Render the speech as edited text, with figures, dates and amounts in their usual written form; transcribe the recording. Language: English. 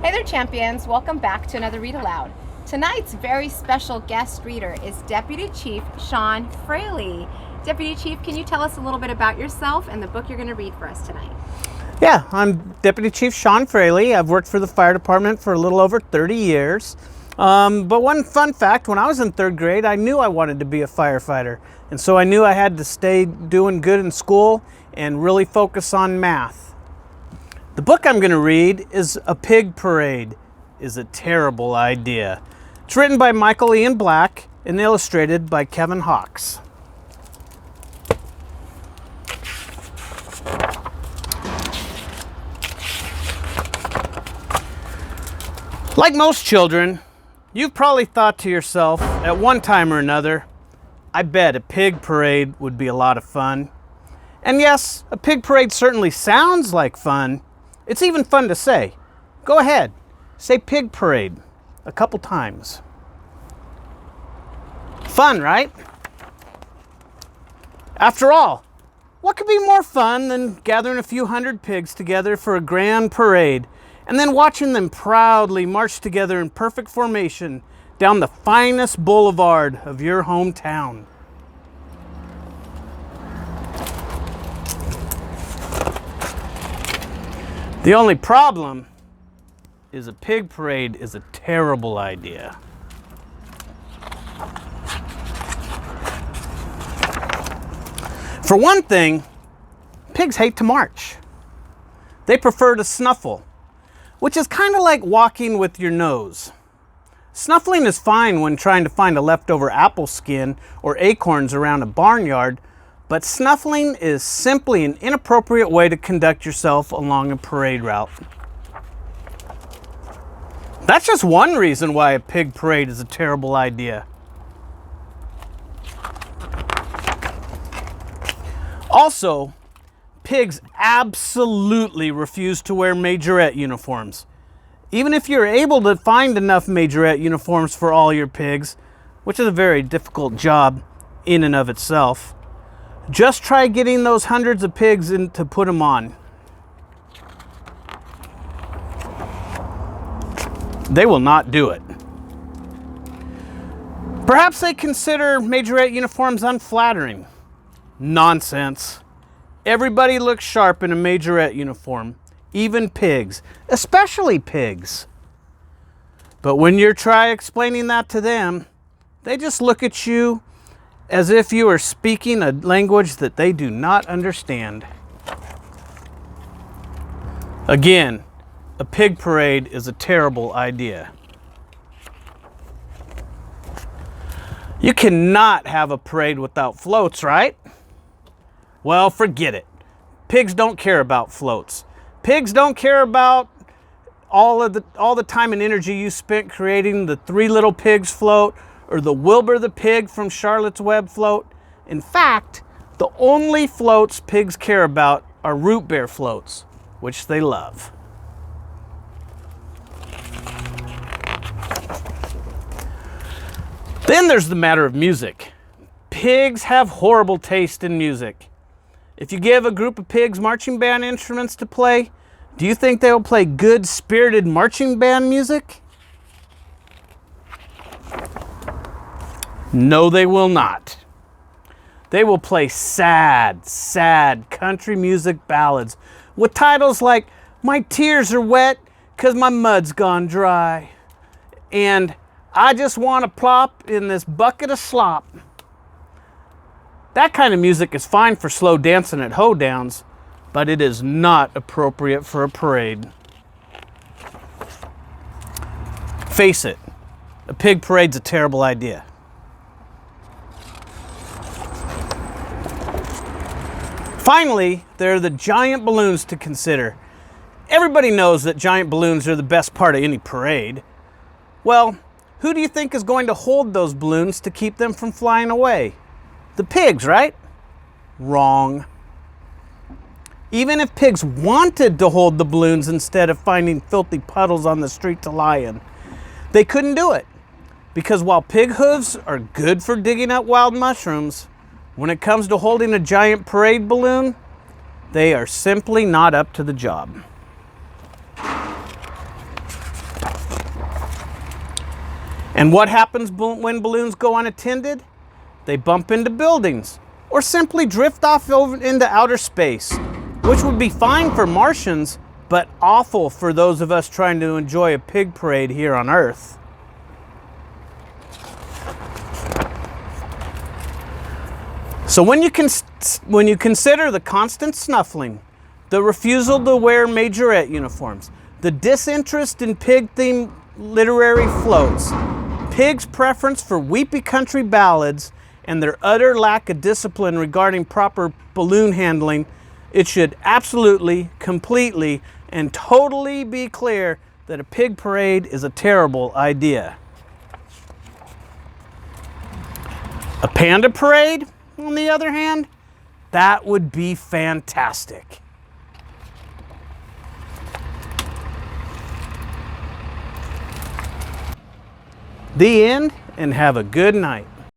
Hey there, champions. Welcome back to another Read Aloud. Tonight's very special guest reader is Deputy Chief Sean Fraley. Deputy Chief, can you tell us a little bit about yourself and the book you're going to read for us tonight? Yeah, I'm Deputy Chief Sean Fraley. I've worked for the fire department for a little over 30 years. But one fun fact, when I was in third grade, I knew I wanted to be a firefighter. And so I knew I had to stay doing good in school and really focus on math. The book I'm going to read is A Pig Parade is a Terrible Idea. It's written by Michael Ian Black and illustrated by Kevin Hawks. Like most children, you've probably thought to yourself at one time or another, I bet a pig parade would be a lot of fun. And yes, a pig parade certainly sounds like fun. It's even fun to say. Go ahead, say pig parade a couple times. Fun, right? After all, what could be more fun than gathering a few hundred pigs together for a grand parade and then watching them proudly march together in perfect formation down the finest boulevard of your hometown? The only problem is a pig parade is a terrible idea. For one thing, pigs hate to march. They prefer to snuffle, which is kind of like walking with your nose. Snuffling is fine when trying to find a leftover apple skin or acorns around a barnyard, but snuffling is simply an inappropriate way to conduct yourself along a parade route. That's just one reason why a pig parade is a terrible idea. Also, pigs absolutely refuse to wear majorette uniforms. Even if you're able to find enough majorette uniforms for all your pigs, which is a very difficult job in and of itself, just try getting those hundreds of pigs in to put them on. They will not do it. Perhaps they consider majorette uniforms unflattering. Nonsense. Everybody looks sharp in a majorette uniform, even pigs, especially pigs. But when you try explaining that to them, they just look at you as if you are speaking a language that they do not understand. Again, a pig parade is a terrible idea. You cannot have a parade without floats, right? Well, forget it. Pigs don't care about floats. Pigs don't care about all the time and energy you spent creating the Three Little Pigs float or the Wilbur the Pig from Charlotte's Web float. In fact, the only floats pigs care about are root beer floats, which they love. Then there's the matter of music. Pigs have horrible taste in music. If you give a group of pigs marching band instruments to play, do you think they'll play good, spirited marching band music? No, they will not. They will play sad, sad country music ballads with titles like My Tears Are Wet 'Cause My Mud's Gone Dry and I Just Want to Plop in This Bucket of Slop. That kind of music is fine for slow dancing at hoedowns, but it is not appropriate for a parade. Face it, a pig parade's a terrible idea. Finally, there are the giant balloons to consider. Everybody knows that giant balloons are the best part of any parade. Well, who do you think is going to hold those balloons to keep them from flying away? The pigs, right? Wrong. Even if pigs wanted to hold the balloons instead of finding filthy puddles on the street to lie in, they couldn't do it. Because while pig hooves are good for digging up wild mushrooms, when it comes to holding a giant parade balloon, they are simply not up to the job. And what happens when balloons go unattended? They bump into buildings or simply drift off over into outer space, which would be fine for Martians, but awful for those of us trying to enjoy a pig parade here on Earth. So when you consider the constant snuffling, the refusal to wear majorette uniforms, the disinterest in pig-themed literary floats, pigs' preference for weepy country ballads, and their utter lack of discipline regarding proper balloon handling, it should absolutely, completely, and totally be clear that a pig parade is a terrible idea. A panda parade, on the other hand, that would be fantastic. The end, and have a good night.